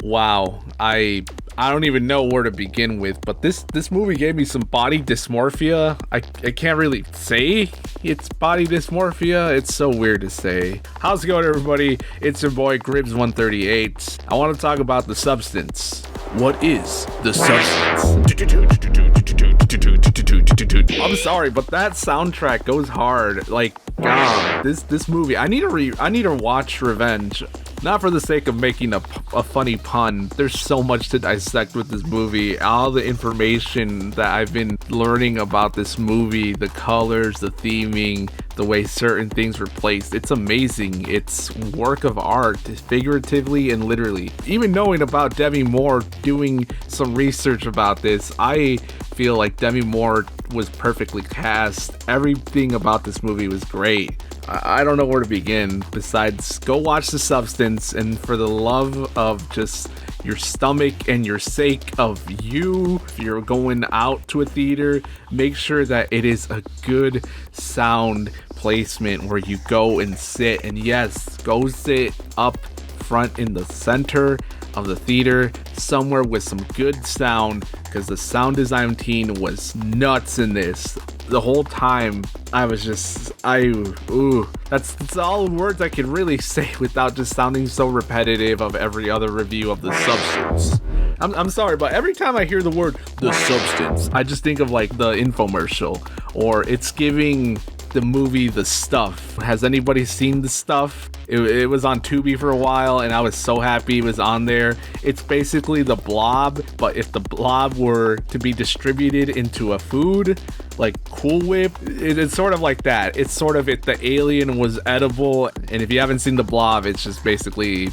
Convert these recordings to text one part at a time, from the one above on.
Wow, I don't even know where to begin with, but this movie gave me some body dysmorphia. I can't really say it's body dysmorphia. It's so weird to say. How's it going, everybody? It's your boy Gribbs138. I want to talk about The Substance. What is The Substance? I'm sorry, but that soundtrack goes hard. Like, God, this movie. I need to watch Revenge. Not for the sake of making a funny pun. There's so much to dissect with this movie. All the information that I've been learning about this movie, the colors, the theming, the way certain things were placed. It's amazing. It's work of art, figuratively and literally. Even knowing about Demi Moore, doing some research about this, I feel like Demi Moore was perfectly cast. Everything about this movie was great. I don't know where to begin besides go watch The Substance, and for the love of just your stomach and your sake of you, if you're going out to a theater, make sure that it is a good sound placement where you go and sit. And yes, go sit up front in the center of the theater, somewhere with some good sound, because the sound design team was nuts in this. The whole time I was just, that's all words I can really say without just sounding so repetitive of every other review of The Substance. I'm sorry, but every time I hear the word The Substance, I just think of like the infomercial, or it's giving the movie The Stuff. Has anybody seen The Stuff? It was on Tubi for a while, and I was so happy it was on there. It's basically The Blob, but if The Blob were to be distributed into a food, like Cool Whip, it's sort of like that. It's sort of, if the alien was edible, and if you haven't seen The Blob, it's just basically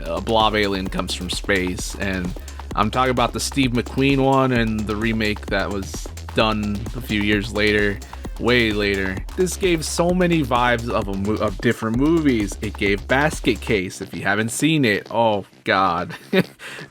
a blob alien comes from space. And I'm talking about the Steve McQueen one and the remake that was done a few years later. Way later. This gave so many vibes of different movies. It gave Basket Case. If you haven't seen it, oh god,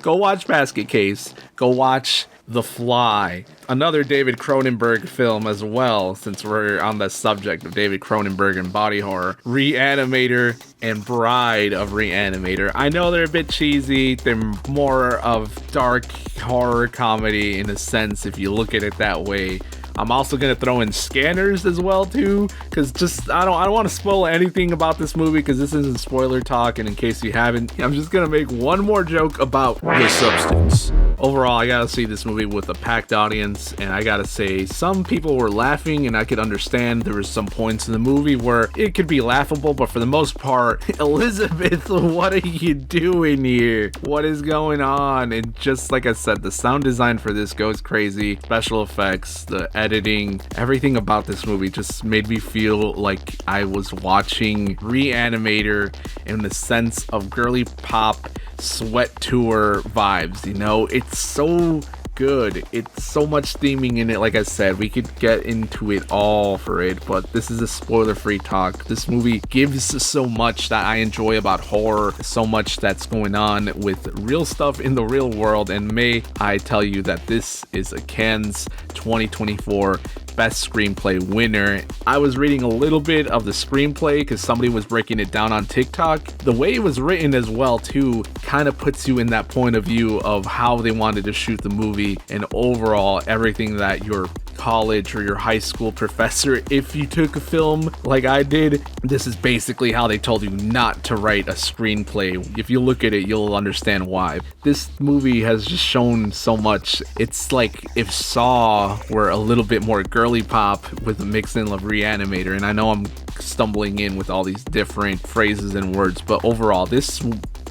go watch Basket Case. Go watch The Fly, another David Cronenberg film as well, since we're on the subject of David Cronenberg and body horror. Reanimator and Bride of Reanimator. I know they're a bit cheesy. They're more of dark horror comedy in a sense, if you look at it that way. I'm also gonna throw in Scanners as well too, because just I don't want to spoil anything about this movie, because this isn't spoiler talk. And in case you haven't, I'm just gonna make one more joke about The Substance. Overall, I gotta see this movie with a packed audience, and I gotta say, some people were laughing, and I could understand. There were some points in the movie where it could be laughable, but for the most part, Elizabeth, what are you doing here? What is going on? And just like I said, the sound design for this goes crazy. Special effects, the editing, everything about this movie just made me feel like I was watching Reanimator in the sense of girly pop sweat tour vibes. You know, it's so good. It's so much theming in it. Like I said, we could get into it all for it, but this is a spoiler-free talk. This movie gives so much that I enjoy about horror, so much that's going on with real stuff in the real world, and may I tell you that this is a Cannes 2024 Best Screenplay winner. I was reading a little bit of the screenplay because somebody was breaking it down on TikTok. The way it was written as well too kind of puts you in that point of view of how they wanted to shoot the movie, and overall everything that your college or your high school professor, if you took a film like I did, this is basically how they told you not to write a screenplay. If you look at it, you'll understand why. This movie has just shown so much. It's like if Saw were a little bit more girly pop with a mix in of Reanimator, and I know I'm stumbling in with all these different phrases and words, but overall this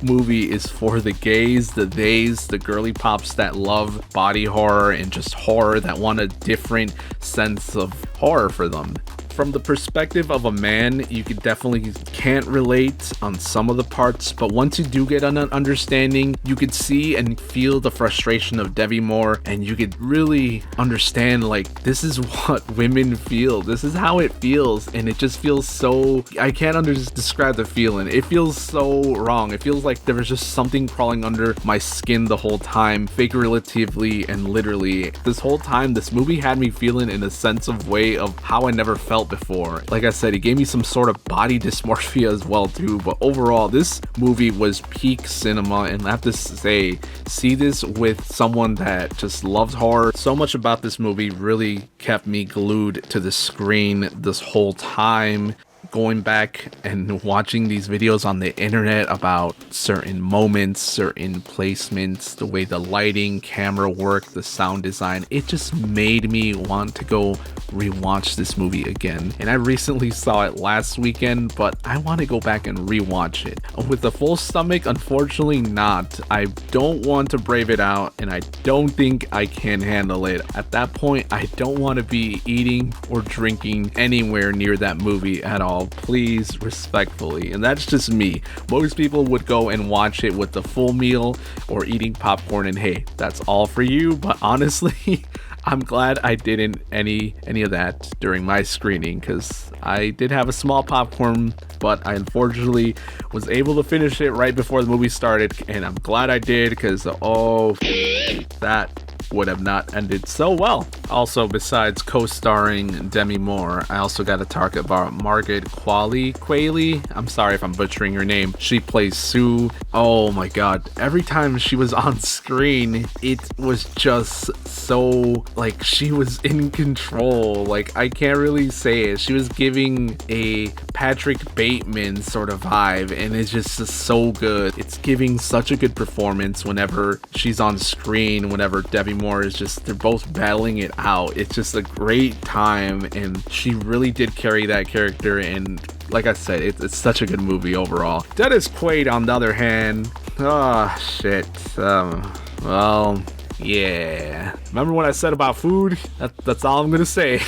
movie is for the gays, the theys, the girly pops that love body horror and just horror, that want a different sense of horror for them. From the perspective of a man, you can't relate on some of the parts, but once you do get an understanding, you could see and feel the frustration of Demi Moore, and you could really understand, like, this is what women feel. This is how it feels, and it just feels so, I can't describe the feeling. It feels so wrong. It feels like there was just something crawling under my skin the whole time, figuratively and literally. This whole time, this movie had me feeling in a sense of way of how I never felt felt before. Like I said, he gave me some sort of body dysmorphia as well too, but overall this movie was peak cinema, and I have to say, see this with someone that just loves horror. So much about this movie really kept me glued to the screen this whole time. Going back and watching these videos on the internet about certain moments, certain placements, the way the lighting, camera work, the sound design, it just made me want to go rewatch this movie again. And I recently saw it last weekend, but I want to go back and rewatch it. With a full stomach, unfortunately not. I don't want to brave it out, and I don't think I can handle it. At that point, I don't want to be eating or drinking anywhere near that movie at all. Please, respectfully. And that's just me. Most people would go and watch it with the full meal or eating popcorn, and hey, that's all for you. But honestly, I'm glad I didn't any of that during my screening, because I did have a small popcorn, but I unfortunately was able to finish it right before the movie started, and I'm glad I did, because oh, that would have not ended so well. Also, besides co-starring Demi Moore, I also got to talk about Margaret Qualley. I'm sorry if I'm butchering her name. She plays Sue. Oh my god, every time she was on screen, it was just so, like, she was in control. Like, I can't really say it. She was giving a Patrick Bateman sort of vibe, and it's just so good. It's giving such a good performance whenever she's on screen, whenever Demi Moore is just, they're both battling it out. It's just a great time, and she really did carry that character, and like I said, it's such a good movie overall. Dennis Quaid, on the other hand, shit. Well, yeah. Remember what I said about food? That's all I'm gonna say.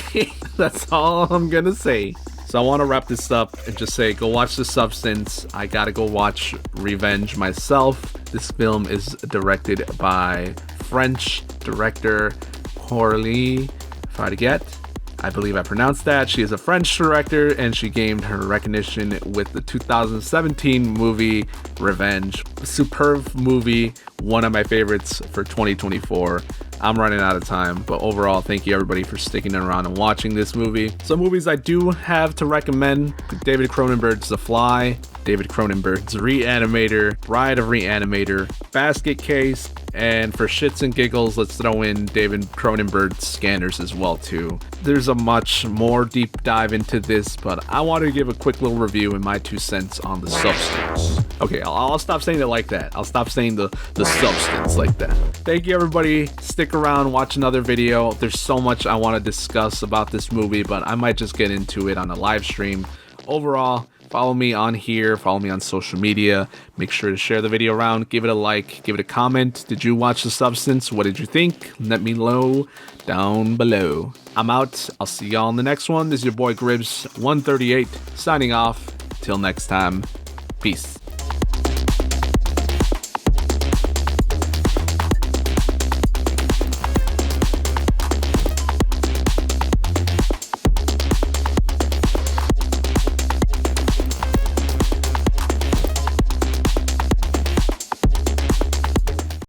That's all I'm gonna say. So I want to wrap this up and just say, go watch The Substance. I gotta go watch Revenge myself. This film is directed by French director Coralie Farget. I believe I pronounced that. She is a French director, and she gained her recognition with the 2017 movie Revenge. Superb movie, one of my favorites for 2024. I'm running out of time, but overall, thank you everybody for sticking around and watching this movie. Some movies I do have to recommend: David Cronenberg's The Fly, David Cronenberg's Reanimator, Bride of Reanimator, Basket Case, and for shits and giggles, let's throw in David Cronenberg's Scanners as well too. There's a much more deep dive into this, but I want to give a quick little review and my 2 cents on The Substance. Okay, I'll stop saying it like that. I'll stop saying the substance like that. Thank you everybody. Stick around, watch another video. There's so much I want to discuss about this movie, but I might just get into it on a live stream. Overall, follow me on here, follow me on social media. Make sure to share the video around, give it a like, give it a comment. Did you watch The Substance? What did you think? Let me know down below. I'm out. I'll see y'all in the next one. This is your boy Gribbs 138 signing off. Till next time, peace.